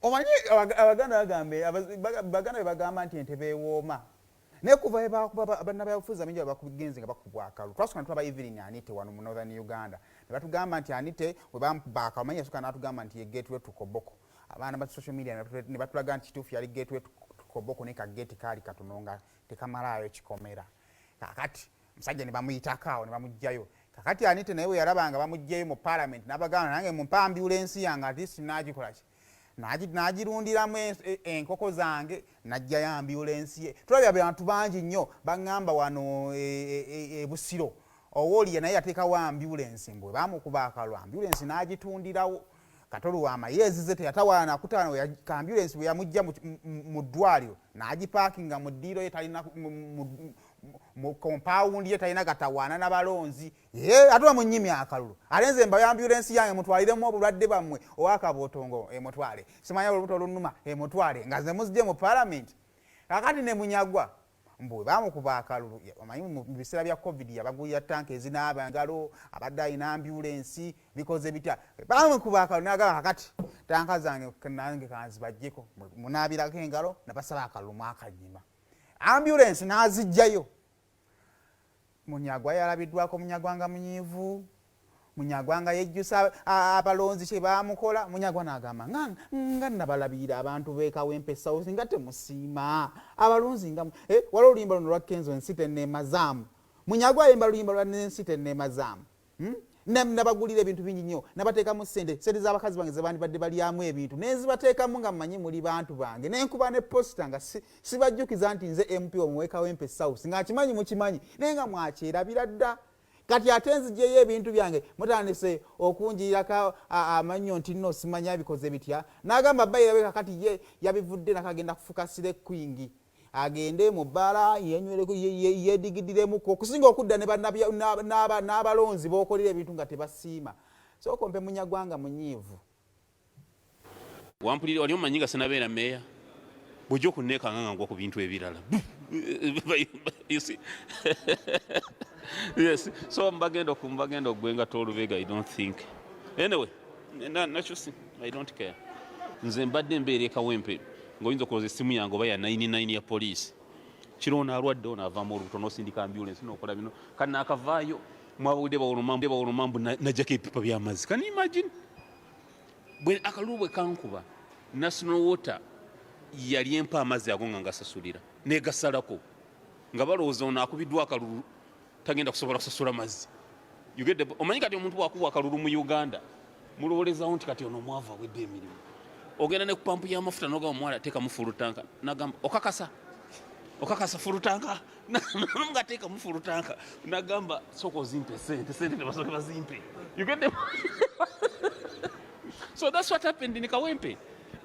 omanyi abaganda bagamba bagamba nti ente beewooma naye kuva bannabyabufuzi amingi bakugenze nga bakubwa akalulu twasooka netulaba evening Anite wano mu Northern Uganda ne batugamba nti Anite bwe bamukuba akalulu omanyi yasooka n'atugamba nti ye gateway to Koboko abaana ba social media ne batulaga nti kituufu yali gateway to Koboko ne kageeti kaali katono nga tekamalaayo kikomera kakati musajja ne bamuyitako awo ne bamugjayo kakati Anite naye bwe yalabanga bamugjayo mu parliament n'abagamba nange mumpa ambyulensi yange ati sinagikola ki najirundiramu enkoko zange najjayo ambyulensi ye tulabye abantu bangi nnyo baŋŋamba wano Busiro owooliye naye yateekawo ambyulensi mbwe bamukuba akalulu ambyulensi n'agitundirawo katolu wa mayezi ze teyatawaana akutaano ambyulensi bwe yamujja mu ddwaliro n'agipaakinga mu ddiiro ye talina mu compound ye talina gatawaana n'abalonzi atula mu nnyimi akalulu alenze mbayo ambyulensi yange mutwaliremu obulwadde bammwe owakabootongo emutwale simanya olubuto olunuma emutwale nga ze muzije mu parliament kakati ne Munyagwa mbwe bamukuba akalulu omanyi mu biseera bya covid yabagulira tanka ezinaaba engalo abadde alina ambyulensi bikoze bitya bamukuba akalulu n'agamba kakati tanka zange nange kanzibajjeko munaabirako engalo nabasaba akalulu mwakanyima ambyulensi n'azijjayo Munyagwa yalabiddwako Munyagwa nga munyiivu Munyagwa nga yejjusa abalonzi kye bamukola Munyagwa n'agamba nga nabalabirira abantu b'Ekawempe South nga temusiima abalonzi nga wala oluyimba luno lwa Kenzo ensite neemazaamu Munyagwa ayimba luyimba lwa ensite neemazaamu nabagulira ebintu bingi nnyo nabateekamu sente z'abakazi bange ze bandibadde balyamu ebintu nezibateekamu nga mmanyi muli bantu bange nenkuba ne posita nga sibajjukiza nti nze MP omuw'Ekawempe South nga kimanyi mukimanyi naye nga mwakyerabira dda kati ate nzijeyo ebintu byange mutandise okunjirirako amannyo nti nno simanya bikoze bitya n'agamba bayirabe kakati ye yabivudde nakagenda kufuka sire kwingi agende mu bbala yenywereko yedigiddiremuko okusinga okudda n'abalonzi b'okolera ebintu nga tebasiima so kompe Munyagwa nga munyiivu wampulira wali omanyi nga sinabeera meeya bw'ojja okunneekanga nga ngwa ku bintu ebirala yes so mbagenda okugwenga tolubega I don't think anyway nakyusi I don't care nze mbadde mbeera Ekawempe ng'oyinza okuloza essimu yange oba ya 99 ya poliisi kiro onaalwadde onaavaamu olubuto n'osindika ambyulensi n'okola bino kati naakavaayo mwabudde bawolomambu najjako epipa by'amazzi can you imagine bwe akalulu bwe kankuba national water yali empa amazzi ago nga ngasasulira negasalako nga balowooza ono akubiddwa akalulu tagenda kusobola kusasula mazzi omanyi kati omuntu bwakubwa akalulu mu Uganda mulowoolezawo nti kati ono omwavu awedde emirimu ogenda ne ku pampu y'amafuta n'ogamba omuwala teekamu fulutanka nagamba okakasa fulutanka nga teekamu fulutanka nagamba sooka ozimpe sente tebasooke bazimpe so that's what happened in Kawempe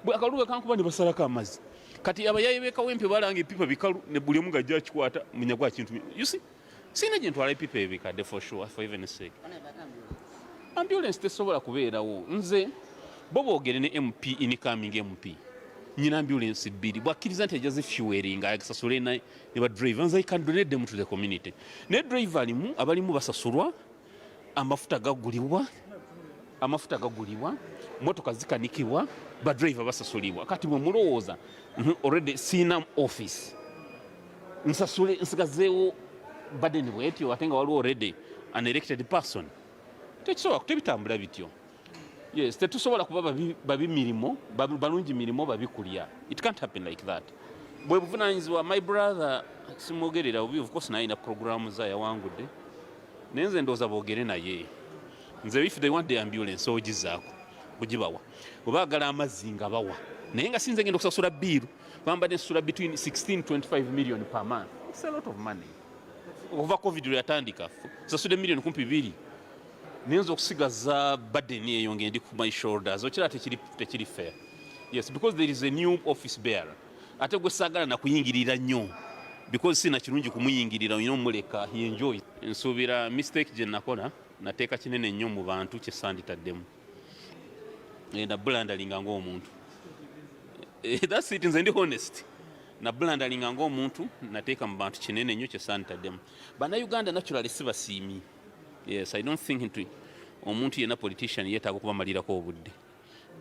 bwe akalulu bwe kankuba ne basalako amazzi kati abayayi b'Ekawempe balanga epipa bikalu ne buli omu ng'ajja akikwata Munyagwa kintu you see sina gye ntwala epipa ebikadde for sure for even sake ambulance tesobola kubeerawo nze bo boogere ne MP incoming MP nyina ambulance bbiri bwakkiriza nti ajja zifueling agasasule ne badriver nze I can donate them to the community ne driver abalimu basasulwa amafuta gagulibwa motoka zikanikibwa badriver basasulibwa kati bwe mulowooza already sina office nsasule nsigazeewo badeni bwetyo ate nga waliwo already an elected person tekisobola kutebitambula bityo yes tetusobola kuba babimirimo balungi mirimo babikulya it can't happen like that bwe buvunaanyizibwa my brother simwogerera bubi of course naye na programu za yawangudde naye nze ndowooza boogere naye nze if they want the ambulance ogizaako bugibawa bwe baagala amazzi nga bawa naye nga sinze ngenda okusasula biiru bambadde nsasula between 16-25 million per month it's a lot of money okuva covid lweyatandika sasudde million kumpi 2 nenza okusigaza burden eyo ngendi ku my shoulders okira tekiri fair yes because there is a new office bearer ate gwe saagala nakuyingirira nnyo because sina kirungi kumuyingirira olina omuleka he enjoy nsuubira mistake gye nakola nateeka kinene nnyo mu bantu kyesanditaddemu nabbulandalinga ng'omuntu that's it nze ndi honest nabbulandalinga ng'omuntu nateeka mu bantu kinene nnyo kyesanditaddemu bannayuganda naturally sibasiimi yes I don't think omuntu yenna politician yeetaaga okubamalirako obudde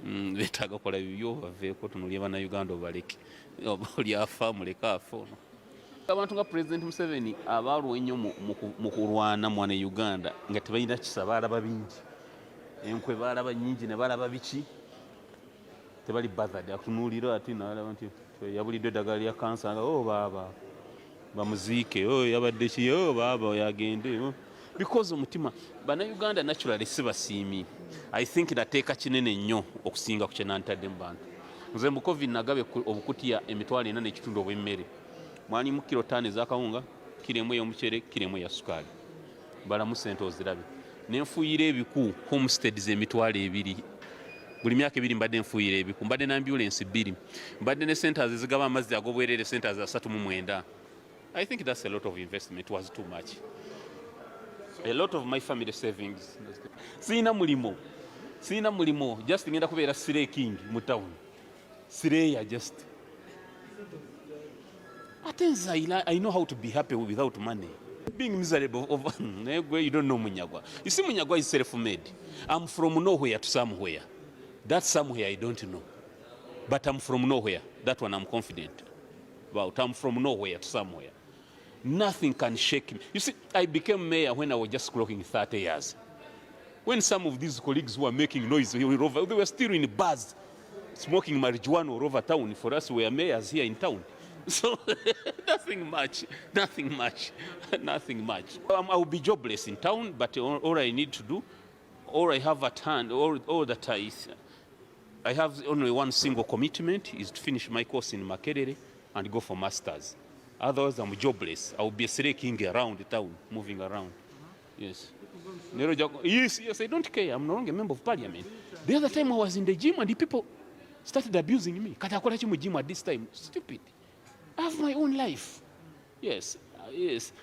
Beetaaga kola bibyo baveeko tunulye bannayuganda obaleke oli afa muleke afa ono. Abantu nga President Museveni abaalwa ennyo mu kulwana mwana Uganda nga tebalina kisa baalaba bingi. Enkwe baalaba nnyingi ne balaba biki tebali bothered akunuulira ati naalaba nti yabulidde eddagala lya kansa nga baaba bamuziike yabadde ki baaba yagende because omutima bannayuganda naturally sibasiimi. I think nateeka kinene nnyo okusinga ku kye nantadde mu bantu. Nze mu COVID nagabe obukutiya emitwalo 4 n'ekitundu obw'emmere. Mwalimu kilo 5 ez'akawunga, kilo 1 ey'omucere, kilo 1 eya sukaali. Balamu ssente ozirabe. Ne nfuuyira ebiku homesteads emitwalo 2. Buli myaka 2 mbadde nfuuyira ebiku. Mbadde na ambyulensi 2. Mbadde ne centers ezigaba amazzi ag'obwereere centers 39. I think that's a lot of investment. It was too much. A lot of my family savings. Sina mulimo. Just ngenda kubeera Sire King mu town. Sireya just. I know how to be happy without money. Being miserable over you don't know Munyagwa. You see, Munyagwa is self-made. I'm from nowhere to somewhere. That somewhere I don't know. But I'm from nowhere. That one I'm confident about. I'm from nowhere to somewhere. Nothing can shake me. You see, I became mayor when I was just clocking 30 years. When some of these colleagues were making noise, they were still in bars, smoking marijuana all over town. For us, we are mayors here in town. So, nothing much. I will be jobless in town, but all I need to do, all I have at hand, all that I have only one single commitment is to finish my course in Makerere and go for masters. Otherwise, I'm jobless. I will be a Sire King around the town, moving around. Yes. Yes, I don't care. I'm no longer a member of parliament. The other time I was in the gym and the people started abusing me. Katakola chimu gym at this time. Stupid. I have my own life. Yes.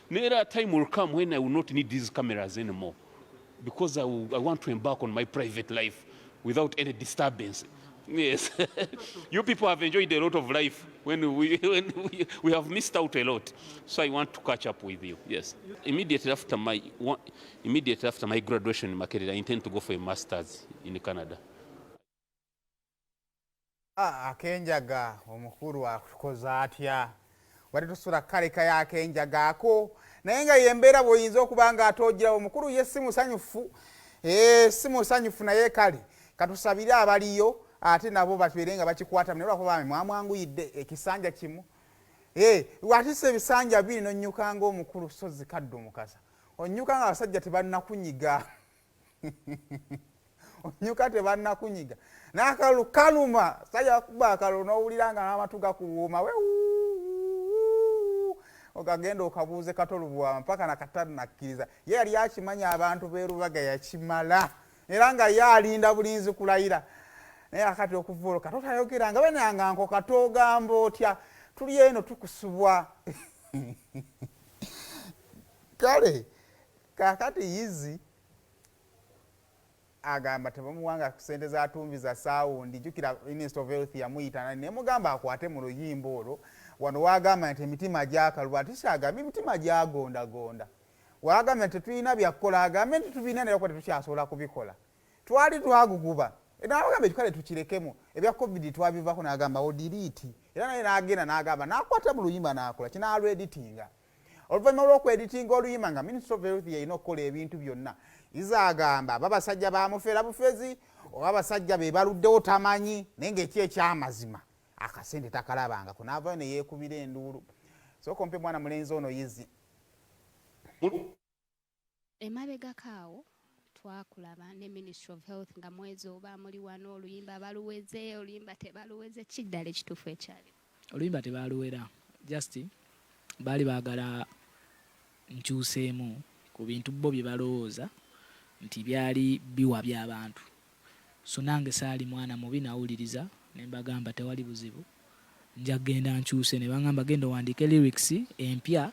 Nearer time will come when I will not need these cameras anymore. Because I want to embark on my private life without any disturbance. Yes. You people have enjoyed a lot of life when we have missed out a lot. So I want to catch up with you. Yes. Immediately after my graduation in Makerere, I intend to go for a master's in Canada. Akenjaga omukulu akoza atya wali tusula kaleka ya akenjaga ako naye nga yembeera bw'oyinza okuba nga atoogerawo omukulu ye si musanyufu naye kale katusabire abaliyo ate nabo babeere nga bakikwata naye lwakuba mwamwanguyidde ekisanja kimu watise ebisanja 2 n'onnyuka ng'omukulu so zikadde omukasa onnyuka nga abasajja tebannakunyiga onyuka tebannakunyiga n'akalulu kaluma sajja bakuba akalulu n'owulira nga n'amatu gakuwuuma okagenda okabuuze katolubwama mpaka nakatatu nakkiriza ye yali akimanya abantu beerubaga yakimala era nga ye alinda bulinzi kulayira naye akati okuvuulo katotayogera nga benanga nko katogamba otya tuli eno tukusubwa kale kakati yizi agamba tebamuwanga kusente za tumbi za saawundi jukira Minister of Health yamuyita ne mugamba akwate mu luyimbo olwo wano wagamba nti emitima gyakaluba atikyagamba emitima gyagondagonda wagamba nti tulina byakukola agambe nti tubina naye kwate tukyasobola kubikola twali twaguguba n'abagamba tukale tukirekemu ebya covid twabivako n'agamba odiriti era naye n'agenda n'agamba n'akwata mu luyimba n'akola kinaalw editinga oluvannyuma lw'okweditinga oluyimba nga Minister of Health yalina okukola ebintu byonna izagamba babasajja bamufeera bufezi oba abasajja be baluddewo tamanyi naye ng'eki ekyamazima akasente takalabanga kunaavayo ne yeekubira enduulu sooka ompe mwana mulenzi ono yizi emabegakaawo twakulaba ne Ministry of Health nga mwezi oba muli wano oluyimba baluweze oluyimba tebaluweze kiddala ekituufu ekyali oluyimba tebaluwera just baali baagala nkyuseemu ku bintu bo bye balowooza nti byali biwa by'abantu so nange saali mwana mubi nawuliriza ne mbagamba tewali buzibu nja genda nkyuse ne bangamba genda owandiike lyrics empya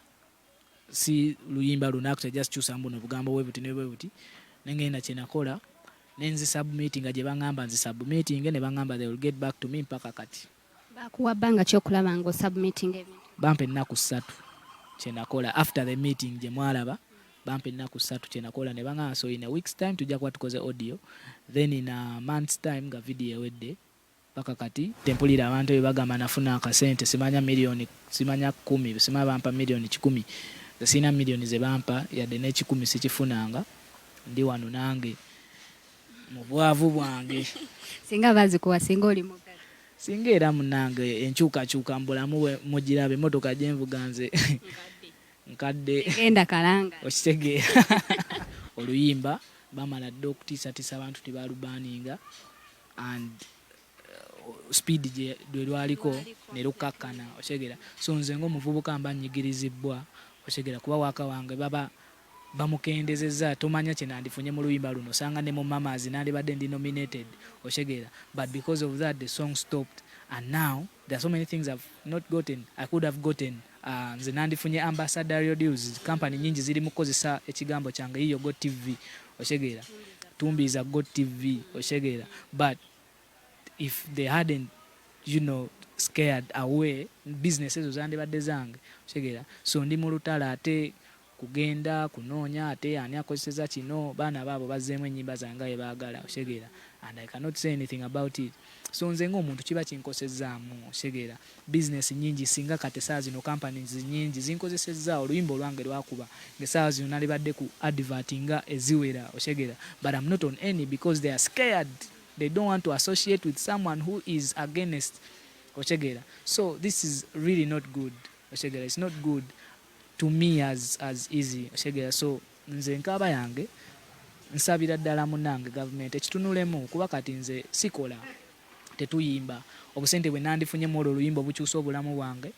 si luyimba lunaku just kyusa mbuno bugambo bwebuti ne bwebuti nengenda kye nakola nenzi submitting nga gye bangamba nzi submitting ne bangamba they will get back to me mpaka kati bakuwa bbanga kyokulaba ngo submitting ebintu bampe ennaku 3 kye nakola after the meeting gye mwalaba bampe ennaku 3 kye nakola ne bangamba so in a week's time tujja kuba tukoze audio then in a month's time nga video ewedde paka kati tempulira abantu ebagamba nafuna akasente simanya milioni simanya 10 simanya bampa milioni 10 sina milioni ze bampa yadde ne 10 sikifunanga ndi wano nange mu bwavu bwange singa bazi kuwa singa oli mugazi singa era munange enkyukakyuka mbulamu mugirabe emotoka gyenvuganze nkadde genda kalanga okitegeera oluyimba bamala dde okutiisatiisa abantu tebalubaninga and speed gye lwaliko ne lukakkana okitegeera so nze ng'omuvubuka mba nnyigirizibwa okitegeera kuba waaka wange baba bamukendezezza tomanya kye nandifunye mu luyimba luno osanga ne mu mamazi nandibadde ndi nominated okitegeera but because of that the song stopped and now there are so many things I've not gotten I could have gotten nze nandifunye ambassadorial deals company nyingi ziri mu kukozesa ekigambo kyange yiyo Go TV okitegeera tumbiza Go TV okitegeera but if they hadn't scared away business ezo zandibadde zange okitegeera so ndi mu lutala ate kugenda kunoonya ate ani akozeseza kino baana baabo bazzeemu ennyimba zange baagala okitegeera and I cannot say anything about it so nze ng'omuntu kiba kinkosezaamu okitegeera business nyingi singa kati saa zino companies nyingi zinkozesezza oluyimba olwange lwakuba ngesaawa zino nalibadde ku advertinga eziwera okitegeera but I'm not on any because they are scared they don't want to associate with someone who is against okitegeera so this is really not good okitegeera it's not good to me as easy okitegeera so nze nkaba yange nsabira ddala munange government ekitunulemu kuba kati nze sikola tetuyimba obusente bwe nandifunyemu olwo oluyimba obukyusa obulamu bwange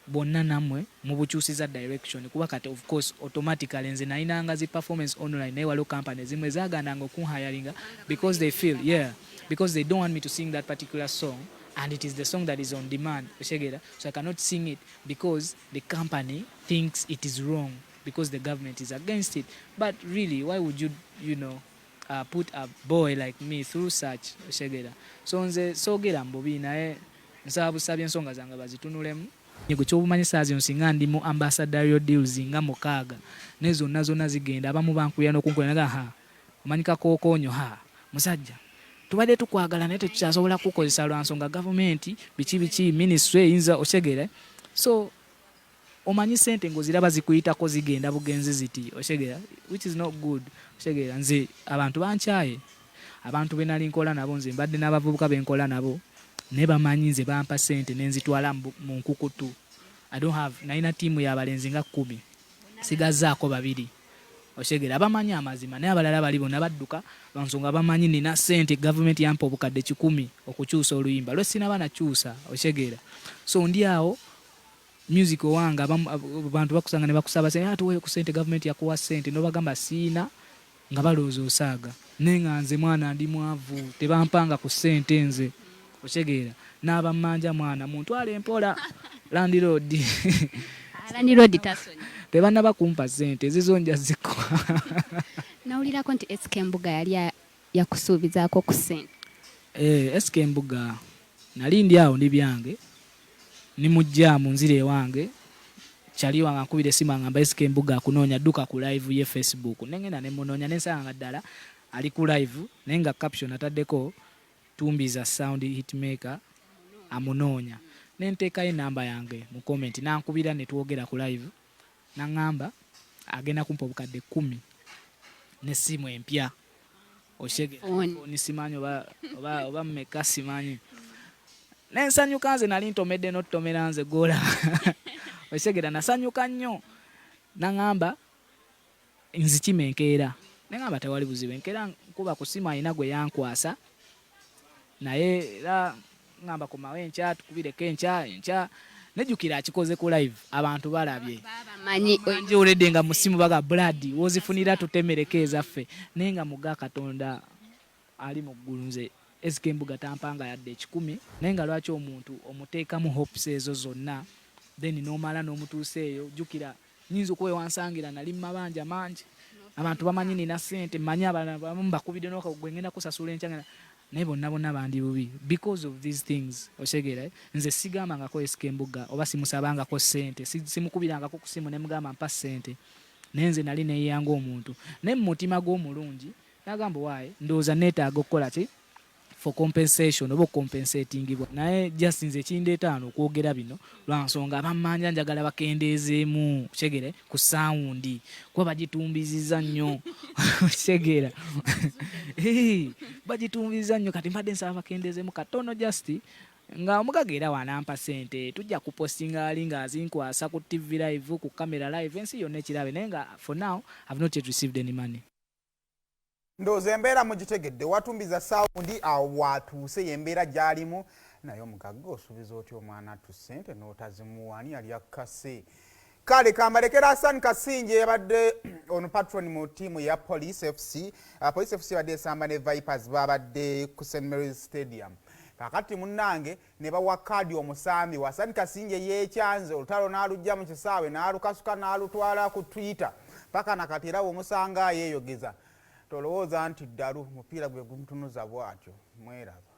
bonna namwe mubukyusiza direction kuba kati of course automatically nze nalinanga zi performance online naye waliwo company zimwe zaagandanga okunhayalinga because they feel because they don't want me to sing that particular song and it is the song that is on demand okitegeera so I cannot sing it because the company thinks it is wrong because the government is against it but really why would you put a boy like me through such okitegeera so nze soogera mbubi naye nsaba busabye ensonga zange bazitunulemu nyigo kyobumanyi saa zino singa ndi mu ambassadorial deals nga mukaaga ne zonna zigenda abamu bankuya n'okunkolera omanyika kookoonyo musajja tubadde tukwagala naye tekyasobola kukozesa lwa nsonga gavumenti biki ministry eyinza okitegeera so omanyi sente ng'oziraba zikuyitako zigenda bugenzi ziti okitegeera which is not good okitegeera nze abantu bankyaye abantu be nali nkola nabo nze mbadde n'abavubuka be nkola nabo ne bamanyi nze bampa sente ne nzitwala mu nkukutu nalina ttiimu y'abalenzi nga 10 sigazzaako 2 okitegeera abamanyi amazima naye abalala bali bonna badduka lwansonga bamanyi nina sente gavumenti yampa obukadde 10 okukyusa oluyimba lwe sinaba nakyusa okitegeera so ndi awo music owange abantu bakusanga ne bakusaba tuweeyo ku sente gavumenti yakuwa sente n'obagamba siina nga balowooza osaaga naye nga nze mwana ndi mwavu tebampanga ku sente nze okitegeera n'abamanja mwana muntwale empola landiroodi tasonyi tebanaba kumpa sente zizonja zikwa nawulirako nti SK Mbuga yali yakusuubizaako ku sente SK Mbuga nali ndi awo ndi byange nimujja mu nzira ewange kyali wange nkubira essimu angamba SK Mbuga akunoonya dduka ku live ye Facebook nengenda ne munoonya nensanga ddala ali ku live naye nga caption ataddeko tumbiza sound hitmaker amunoonya nenteekayo enamba yange mu comment nankubira ne twogera ku live nangamba agenda kumpa obukadde 10 n'essimu empya okitegeera simanyi oba mmeka simanyi nensanyuka nze nali ntomedde n'otutomera nze gola okitegeera nasanyuka nnyo nangamba nzikima enkeera nengamba tewali buzibu enkeera nkuba ku simu alina gwe yankwasa naye era ngamba komawo enkya tukubireko enkya nejjukira akikoze ku live abantu balabye banjiwuledde nga mu simu baga brad wozifunira tutemereko ezaffe naye nga muga katonda ali mu ggulu nze SK Mbuga tampanga yadde 10 naye nga lwaki omuntu omuteekamu hopes ezo zonna then n'omala n'omutuusa eyo jjukira nyinza okwewansangira nali mu mabanja mangi abantu bamanyi nina sente mmanyi abamu bakubidde n'okagwe ngenda kusasula enkya naye bonna bandi bubi because of these things okitegeera nze sigambangako SK Mbuga oba simusabangako sente simukubirangako ku simu ne mugamba mpa sente naye nze nali neeyanga omuntu naye mu mutima gw'omulungi n'agamba waayi ndowooza neetaaga okukola ki for compensation oba compensatingibwa naye just nze ekindeeta wano okwogera bino lwa nsonga abammanja njagala bakendeezeemu kitegeera ku saawundi kuba bagitumbizizza nnyo kitegeera bagitumbizizza nnyo kati mbadde nsaba bakendeezeemu katono just nga omugaga era wanampa ssente tujja kupostinga ali nga azinkwasa ku TV live ku camera live ensi yonna ekirabe naye nga for now I've not yet received any money. Ndowooza embeera mugitegedde watumbiza saawundi awo watuuse yembeera gy'alimu naye omugaga osuubiza otya omwana tu ssente n'otazimuwaani yali akase. Kale kamalekera Hassan Kasinje yabadde ono patron mu ttiimu ya Police FC. Police FC badde esamba ne Vipers babadde ku St Mary's Stadium. Kakati munnange ne bawa kaadi omusambi wa Hassan Kasinje yeekyanze olutalo n'alujja mu kisaawe n'alukasuka n'alutwala ku Twitter paka nakati era omusanga yeeyogeza. Tolowooza nti ddalu mupiira gwe gumutunuza bw'atyo mweraba.